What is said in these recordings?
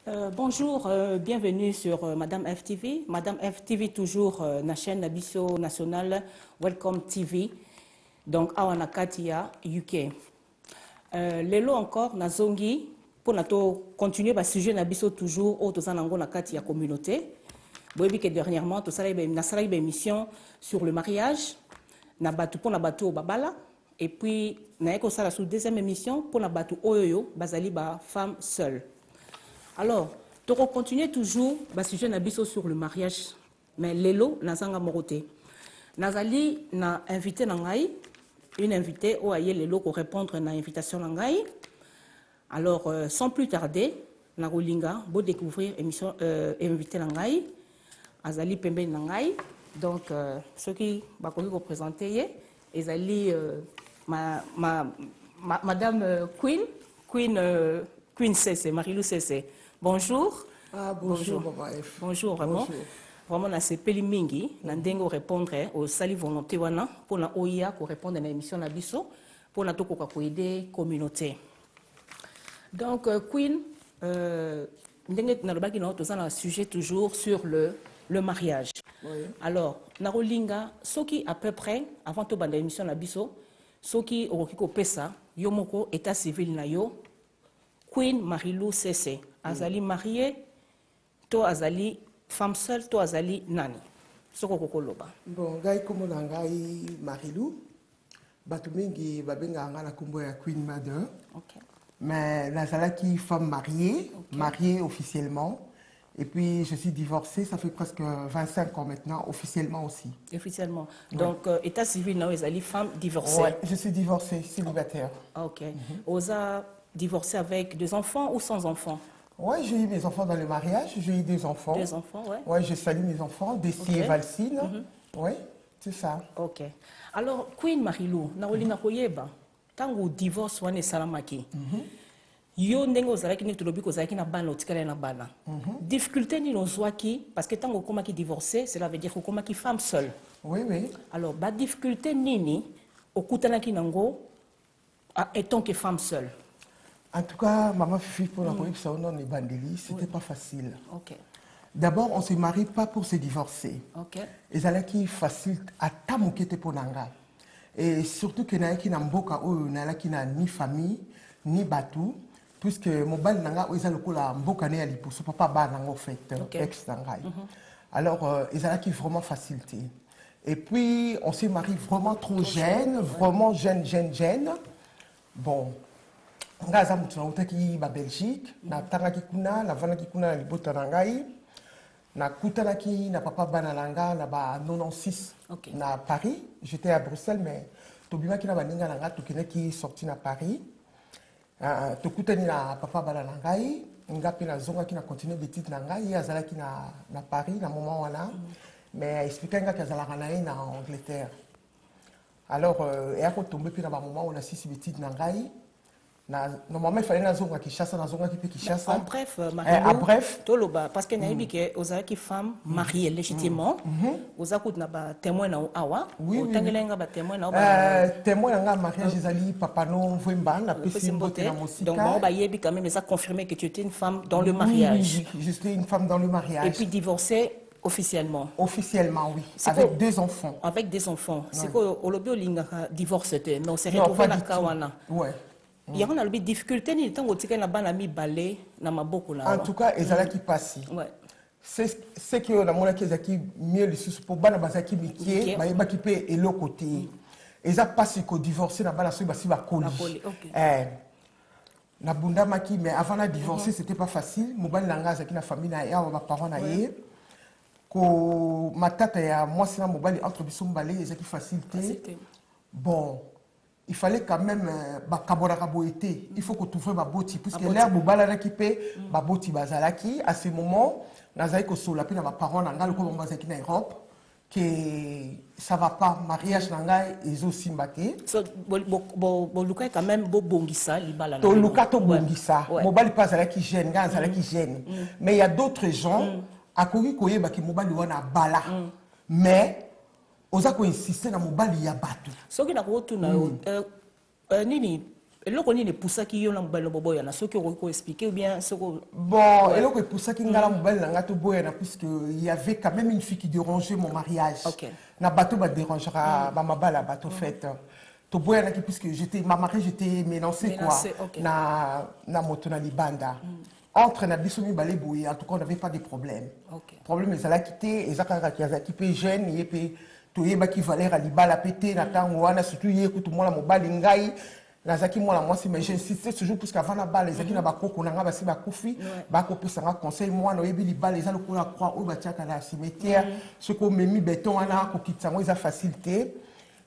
Bonjour, bienvenue sur Madame FTV. Madame FTV toujours na chaîne Nabiso nationale Welcome TV. Donc awana katia UK. Lelo encore na zongi pour nato continuer ba sujet Nabiso toujours au tozanango na katia communauté. Boyebi que dernièrement to sala ba émission sur le mariage na batu pour na batu au babala et puis na eko sala sous deuxième émission pour na batu oyoyo bazali ba femme seule. Alors, tu continuer toujours le sujet nabiso sur le mariage, mais lelo nazanga moroté. Nazali na invité nangai, une invitée au aye lelo pour répondre na invitation nangai. Alors, sans plus tarder, na rolinga bo découvrir émission invité nangai, azali pembe nangai. Donc, ceux qui va représenter, ezali Madame Queen Cessé, Marilou Cessé. Bonjour. Ah, bonjour, Maman F. Bonjour, vraiment. Bonjour. Vraiment, na sepeli mingi, na ndengo répondre au sali volonté wana pour na OIA pour répondre à l'émission na biso pour na toko ko aider communauté. Donc Queen ndenge na lobaki na to na sujet toujours sur le mariage. Oui. Alors, na rolinga soki à peu près avant to banda émission na biso soki okiko pesa yo moko état civil na yo Queen Marilou Cessé. Azali marié, to azali femme seule, to azali nani. Soko kokoloba. Bon, ngai komo na ngai Marilou, batu mingi babenga nga na kombo ya Queen Mother. Ok. Mais nazalaki femme mariée, Okay. mariée officiellement. Et puis je suis divorcée, ça fait presque 25 ans maintenant, officiellement aussi. Officiellement. Ouais. Donc, état civil, non, azali femme divorcée. Ouais, je suis divorcée, célibataire. Ah, ok. Osa divorcé avec deux enfants ou sans enfants? Ouais, j'ai eu mes enfants dans le mariage, j'ai eu des enfants. Deux enfants, ouais. Ouais, je salue mes enfants, Desi et Valsine. Ouais, c'est ça. Ok. Alors, Queen Marilou, na olinga koyeba, tango divorce wane salamaki. Yo ndenge ozalaki ni tulobi kozalaki na bana otikala na bana. Difficulté ni nozwaki parce que tango komaki divorcé, cela veut dire komaki femme seule. Oui, oui. Alors, ba difficulté nini okutanaki nango étant que femme seule. En tout cas, maman Fifi, pour la police, c'était pas facile. Ok. D'abord, on ne se marie pas pour se divorcer. Ok. Et ça qui facile à tamokete pour nanga. Et surtout que n'a qui n'a mboka ou n'a qui n'a ni famille ni batou, puisque mon bal nanga ou ils le coup la mboka né ali pour ce papa ba nanga en fait ex nanga. Alors ils ont qui vraiment facilité. Et puis on s'est marié vraiment trop jeune, vraiment jeune. Bon. Ngaza mutu na utaki ba Belgique, na tangaki kuna, na vanaki kuna na libota na ngai, na kutanaki na papa bana nanga na ba 96 na Paris. J'étais à Bruxelles mais tobimaki na baninga nanga tokenaki sorti na Paris. Tokutani na papa bana ngai, ngapi na zonga ki na continuer d'études na ngai, azalaki na Paris na moment wana, mais expliquanga kazalaka na na Angleterre. Alors et à tomber puis na ba moment on a 6 études na ngai. Normalement, il fallait nazonga Kinshasa, En bref, Marilou, bref, toloba parce que naïbi que ozaki femme mariée légitimement, ozakut na ba témoin na awa, otangelenga ba témoin na ba témoin na mariage ezali papa no Vemba na pesimbote na mosika. Donc ba yebi quand même ça confirmé que tu étais une femme dans le mariage. Oui, j'étais une femme dans le mariage. Et puis divorcée officiellement. Officiellement, oui. Avec deux enfants. Avec des enfants. C'est quoi olobi olinga divorce te, mais on s'est retrouvé na kawana. Ouais. Il y a une difficulté ni tant que na bana mi balé na maboko na. En tout cas, ezala qui passe. Ouais. C'est que la mona qui ezaki mieux le sous pour bana bazaki mikie, ba yeba ki pe et l'autre côté. Eza passe ko divorcer na bana so ba si ba koli. Na bunda maki mais avant la divorcer c'était pas facile. Mobali langa zaki na famille na ya ba parents na ye. Ko matata ya moi c'est na mobali entre biso mbalé ezaki facilité. Bon. Il fallait quand même il faut que tu fasses baboti puisque l'herbe balana qui paie baboti bazalaki à ce moment nazai ko sola pe na ba parents na ngal ko bazaki na Europe que ça va pas mariage na ngai ezo simbate so bo luka quand même bo bongisa libala na to luka to bongisa mobali pas zalaki jeune ngai zalaki jeune mais il y a d'autres gens à koki koyeba ki mobali wana bala mais oza ko insister na mobali ya bato soki na kotuna nini Et là, on est pour ça qu'il y a un mobile bobo, il y en a ceux qui ont expliqué ou bien ceux qui... Bon, et là, c'est pour ça qu'il y a un mobile bobo, puisqu'il y avait quand même une fille qui dérangeait mon mariage. Ok. Na bateau va dérangera, ma bala bateau fait. To boya naki puisque j'étais ma mariée j'étais mélancée quoi. Okay. Na moto na libanda. Entre na biso mi balé boye, en tout cas on n'avait pas de problème. Okay. Problème ils allaient quitter, ils allaient quitter jeune, et puis to yeba ki valeur à libala pété na tango wana surtout yé kutu moi la mobali ngai. Nazaki moi la moi si mais j'insistais toujours parce qu'avant la balle les aki na bakoko na nga basi bakufi ba ko pesa nga conseil moi no yebi libala les aloko la croix o batiaka na cimetière ce ko memi béton ana ko kitsango ils a facilité.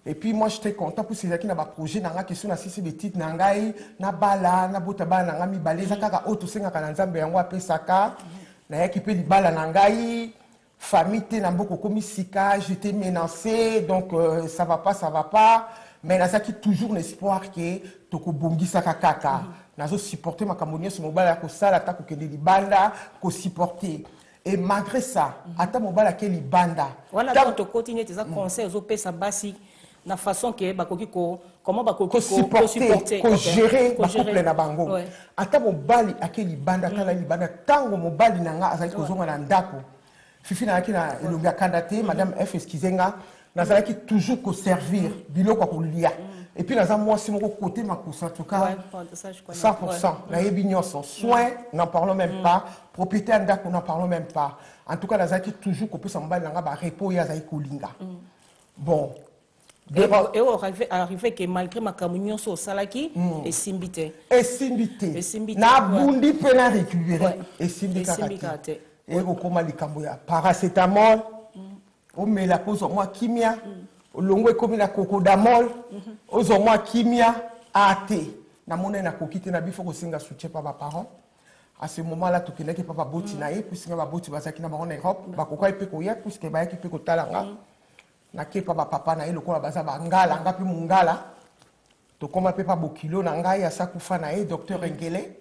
Et puis moi j'étais content pour ces qui na ba projet na nga question na sisi petite na ngai na bala na botaba na nga mi baleza kaka auto senga kana nzambe yango apesaka na yaki pe libala na ngai famille te na mboko komi sika j'étais menacé donc ça va pas mais nazaki toujours l'espoir que toko bongisa kaka nazo supporter makambo sur mobala ko sala ta ko kende libanda ko supporter. Et malgré ça ata mobala ke libanda voilà donc to continuer tes conseils aux pesa basi na façon que bakoki ko comment bakoki ko supporter ko gérer ba couple na bango ata mobali akeli banda kala libanda tango mobali nanga azali kozonga na ndako fifi na akina elonga kandate madame F excusenga nazalaki toujours ko servir biloko ko lia et puis naza moi si moko côté ma en tout cas 100% na yebi nyonso soin n'en parlons même pas propriétaire ndako n'en parlons même pas en tout cas nazalaki toujours ko pesa mobali nanga ba repos ya zali ko linga bon. Et arrivé que malgré ma communion sur Salaki et Simbité. Et Simbité. Na bundi pena récupérer. Et Simbité. Et au coma les camboya. Paracétamol. On met la pose au moins kimia. Au longue comme la cocodamol. Aux moins kimia. AT. Na monnaie na kokite na bifo ko singa soutien par ma parent. À ce moment-là, tout qui n'est pas boti naïe, puisque ma boti basaki na en Europe. Bakoka ipe ko ya, puisque ba ki pe ko talanga. Nake papa na ye lokola baza bangala ngapi mungala to koma pe pa bokilo na ngai asa kufa na ye docteur Engele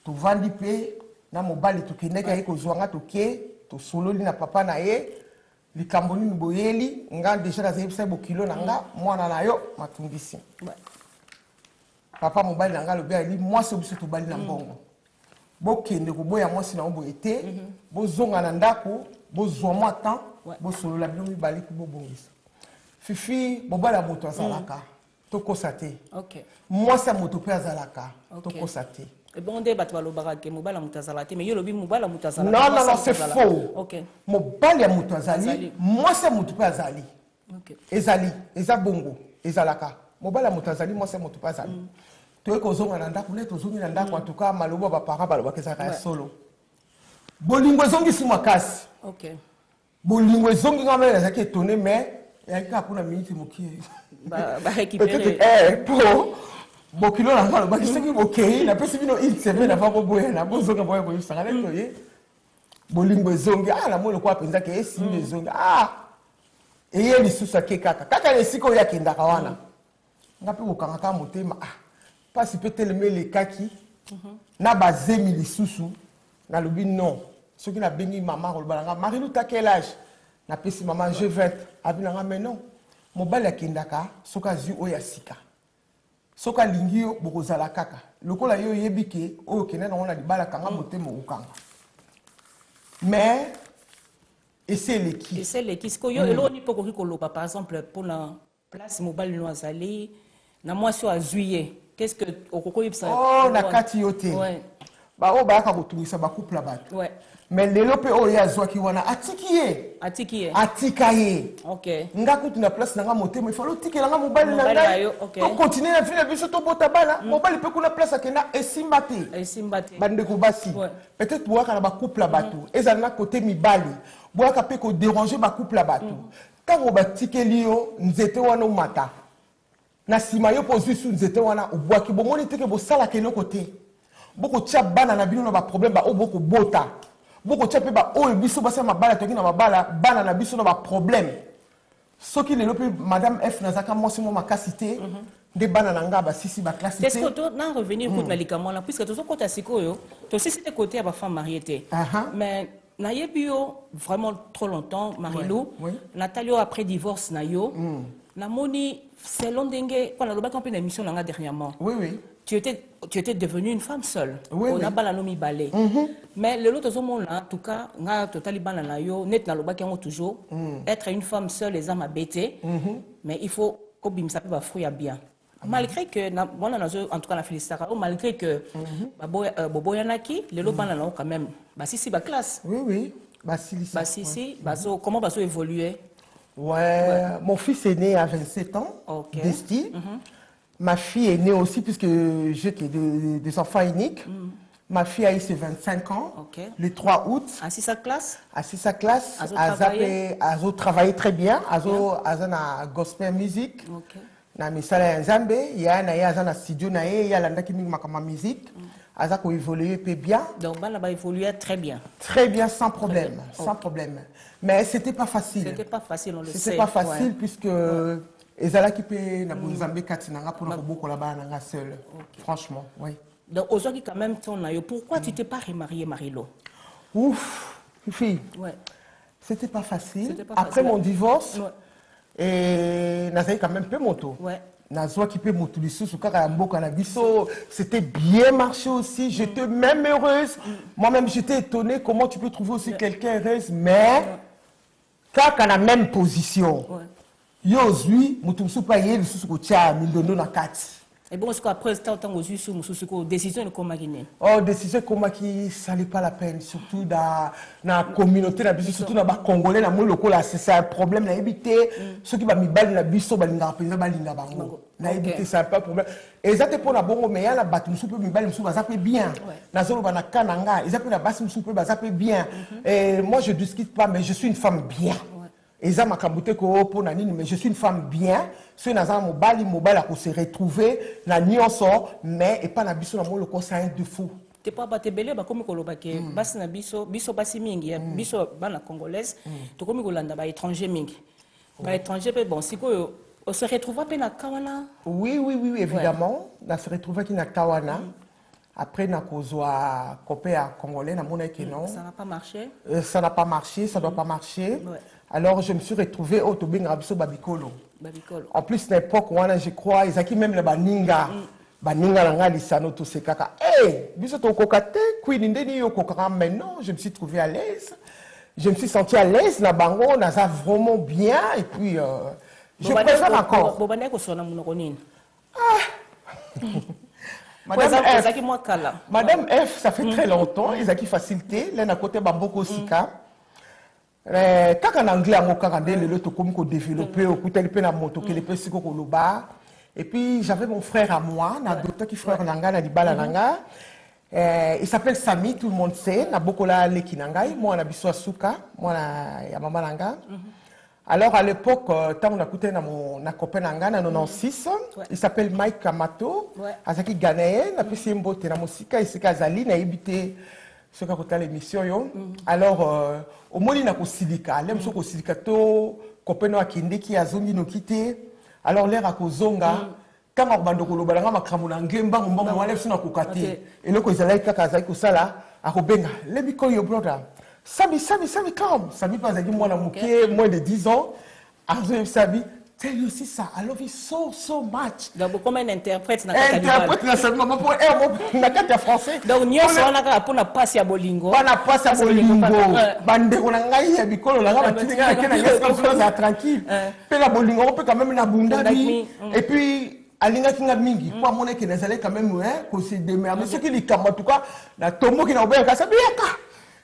to vandi pe na mobali to kineka ye ko zwanga to ke to sololi na papa na ye likambo ni boyeli nga déjà na zebisa bokilo na nga mwana na yo matungisi papa mobali na nga lobi ali moi c'est biso to bali na mbongo bokende ko boya moi sina obo ete bozonga na ndako bozwa moi temps bosolo la bino mibali ku bobongisa fifi bobala moto azalaka tokosa te mwasi ya moto mpe azalaka tokosa te ebonde bato balobaka ke mobala moto azala te mais yo lobi mobala moto azalaka non c'est faux mobali ya moto azali mwasi ya moto mpe azali ezali eza bongo ezalaka mobali ya moto azali mwasi ya moto mpe azali toye kozonga na ndako ne tozongi na ndako en tout cas maloba baparent balobaka ezalaka ya solo bolingo ezongisi makasi bolingo ezongi nga mele nazalaki étonné mais eyaki kaka mpona miniti mokie po bokilo na nga alobaki soki bokei napesi bino une semaine avant boboyana bozonga boya boyebisanga nde toye bolingo ezongi namoni lokola mpenzaki esimbi ezongi eye lisusu ake kaka na esika oyo akendaka wana nga mpe kokangaka motema mpasi mpe telema elekaki na bazemi lisusu nalobi non soki nabengi mama koloba nanga Marilou ta quel âge napesi mama je 20 abi nanga mais non mobali akendaka soki azwi oyo ya sika soki alingi yo bokozala kaka lokola yo oyebi ke oyo okende nango na libala kanga motema okokanga mais ese eleki sikoyo eloko mpe okoki koloba par exemple mpona place mobali no azali na mwasi oyo azwi ye qu'est-ce que okokoyebisa na kati yo te baoyo bayaka kotungisa bakouple ya bato mais lelo pe oyo azwaki wana atika ye nga kutu na place nanga motema ifalo otikelanga mobali na ngai tokontinue na vile biso tobota bana mobali mpe kuna place akenda esimba te bandeko basi peut-être boyaka na bakouple ya bato ezali na kote mibali boyaka mpe koderange bakouple ya bato ntango batikeli yo nzete wana omata na nsima yo mpo ozwi su nzete wana obwaki bomoni teke bosalaka eloko te bokotia bana na bino na baproblème baoyo bokobota bokotia mpe baoyo biso basala mabala toki na mabala bana na biso na baproblème soki lelo mpe madame F nazaka mwasi mo makasi te nde bana na nga basisi baklasi te est-ce que na revenir kote na likambo wana puisque tozokota sikoyo tosisi te kote ya bafemme mariée te mais nayebi yo vraiment trop longtemps Marilou Nathalie après divorce na yo namoni selon ndenge mpona lobaki mpe na émission nanga dernièrement tu étais devenue une femme seule. Oui, On a oui. balanomi balé. Mais le lot de monde là, en tout cas, on a totalement balana yo, net na loba qui ont toujours être une femme seule les âmes bêté. Mais il faut qu'au bim ça peut ba fruit bien. Malgré que moi en tout cas la félicitations, malgré que bobo yanaki, le lot balana quand même. Bah si ba classe. Oui, oui. Bah si. Comment va évoluer? Ouais, mon fils est né à 27 ans, d'Esti. Ma fille est née aussi, puisque j'ai des enfants uniques. Ma fille a eu ses 25 ans, le 3 août. À sa classe? À sa classe, elle a travaillé très bien. Elle a gospel music. Na misala ya Nzambe, il y a un studio, il y a la musique. Elle a évolué bien. Donc, elle a évolué très bien. Très bien, sans problème. Sans problème. Mais ce n'était pas facile. C'était pas facile, on le sait. C'était pas facile, puisque ezala qui peut na Nzambe katinanga pour beaucoup là-bas nanga seul. Franchement, oui. Donc aujourd'hui quand même ton ayo, pourquoi tu t'es pas remariée, Marilo? Ouf, fille. Ouais. C'était pas facile. Après mon divorce, et nazali quand même peu moto. Ouais. Nazwa qui peut moto lisusu kaka mboka na biso, c'était bien marché aussi, j'étais même heureuse. Moi-même j'étais étonnée comment tu peux trouver aussi quelqu'un heureuse, mais kaka na même position. Yo zui mutumsu pa yé lisusu ko tia mildondo na kati. Et bon, après, tant aux yeux, décision de comment gagner. Oh, décision comment qui ça n'est pas la peine, surtout dans la communauté, surtout dans les Congolais, dans le local, c'est un problème. N'a évité ceux qui va me balayer la biso, balinga pesa balinga bango. N'a évité c'est pas problème. Et ça te pour la bongo, mais il y a la batte, monsieur peut me balayer, monsieur va zapper bien. Na zolo bana kananga, ils appellent la basse, monsieur peut zapper bien. Et moi je discute pas, mais je suis une femme bien. Et ça m'a camboté pour nanini, mais je suis une femme bien. Ce nazar mobile à se retrouver la nuance, mais et pas la biso dans le corps c'est un défaut. T'es pas battu belé, bah comme koloba ke bas na biso basi mingi, biso bana congolaise, to comme kolanda ba étranger mingi. Ba étranger pe bon siko on se retrouve pas na kawana. Oui, évidemment, on se retrouve qui na kawana. Après na kozwa copé à congolais na mona que non. Ça n'a pas marché. Ça n'a pas marché, ça doit pas marcher. Alors je me suis retrouvé au Tobinga biso babikolo. En plus, l'époque où je crois, ils ont même les baninga. Baninga langa lisano tout ce kaka. Eh, biso to kokate, queen ndeni yo kokara maintenant, je me suis trouvé à l'aise. Je me suis senti à l'aise na bango, na ça vraiment bien et puis je préfère encore. Bobane ko sona munoko nini? Madame F, ça fait très longtemps, ils ont qui facilité, là na côté bamboko sika. Quand en anglais, on a développé, et puis j'avais mon frère à moi, docteur qui frère Nanga, Nanga. Il s'appelle Sami, tout le monde sait. Na bokola lekinangai, moi on a biso suka, moi ya mama Nanga. Alors à l'époque, quand on a écouté na copain Nanga, en 96, il s'appelle Mike Kamato, azaki ghanéen, na pesi mbote na musika, ici Kazali, na ibité. Ce qu'a côté l'émission yo. Alors au moins il na ko silika, l'aime so ko silika to copain no akinde ki azongi no kité. Alors l'air a ko zonga quand on bando ko lobalanga makramu na ngemba mbongo wale sina ko kate. Et le ko izalai kaka zai ko sala a ko benga. Let me call your brother. Sami come. Sami pas zaki mwana mukie moins de 10 ans. Azo Sami tell you aussi ça. I love you so much. Donc comment un interprète na kaka interprète na seulement pour na kaka français. Donc nyonso wana kaka pona passe ya bolingo. Bana passe ya bolingo. Bande ko na ngai ya bikolo na ngaba tinga kena yeska France tranquille. Pe la bolingo on peut quand même na bundabi et puis alinga kinga mingi pour moné que nazale quand même ko se démerder ce qui li kama en tout cas na tombo ki na obenga ka sabiaka.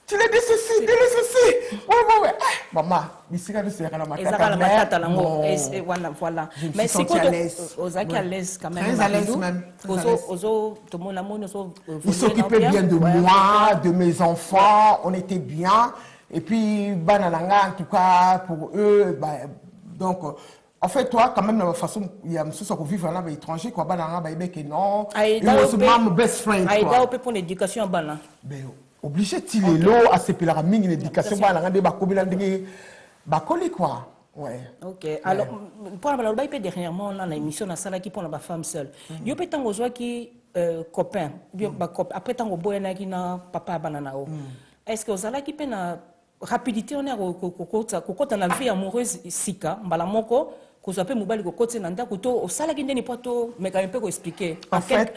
Tu l'as dit ceci, ouais. Maman, ici, quand c'est la matata, voilà. Mais c'est quoi aux à l'aise quand même. Très à l'aise même. Il s'occupait bien de moi, de mes enfants, on était bien. Et puis, banananga, en tout cas, pour eux, donc. En fait, toi, quand même, de toute façon, il y a monsieur qui vit à l'étranger, quoi, banana, non. Il was my best friend. Aïda, pour l'éducation, banana. Obligé de tirer l'eau à ce que la mine l'éducation va la bakoli quoi. Ouais. OK. Alors pour la balade dernièrement on a l'émission na sala qui pour la femme seule. Yo peut tango zo qui copain, après tango boyana qui na papa banana o. Est-ce que vous allez qui peut na rapidité on est kokota na vie amoureuse sika mbala moko ko zape mobali kokota na ndako to o sala ki ndeni poto mais quand même peut expliquer en fait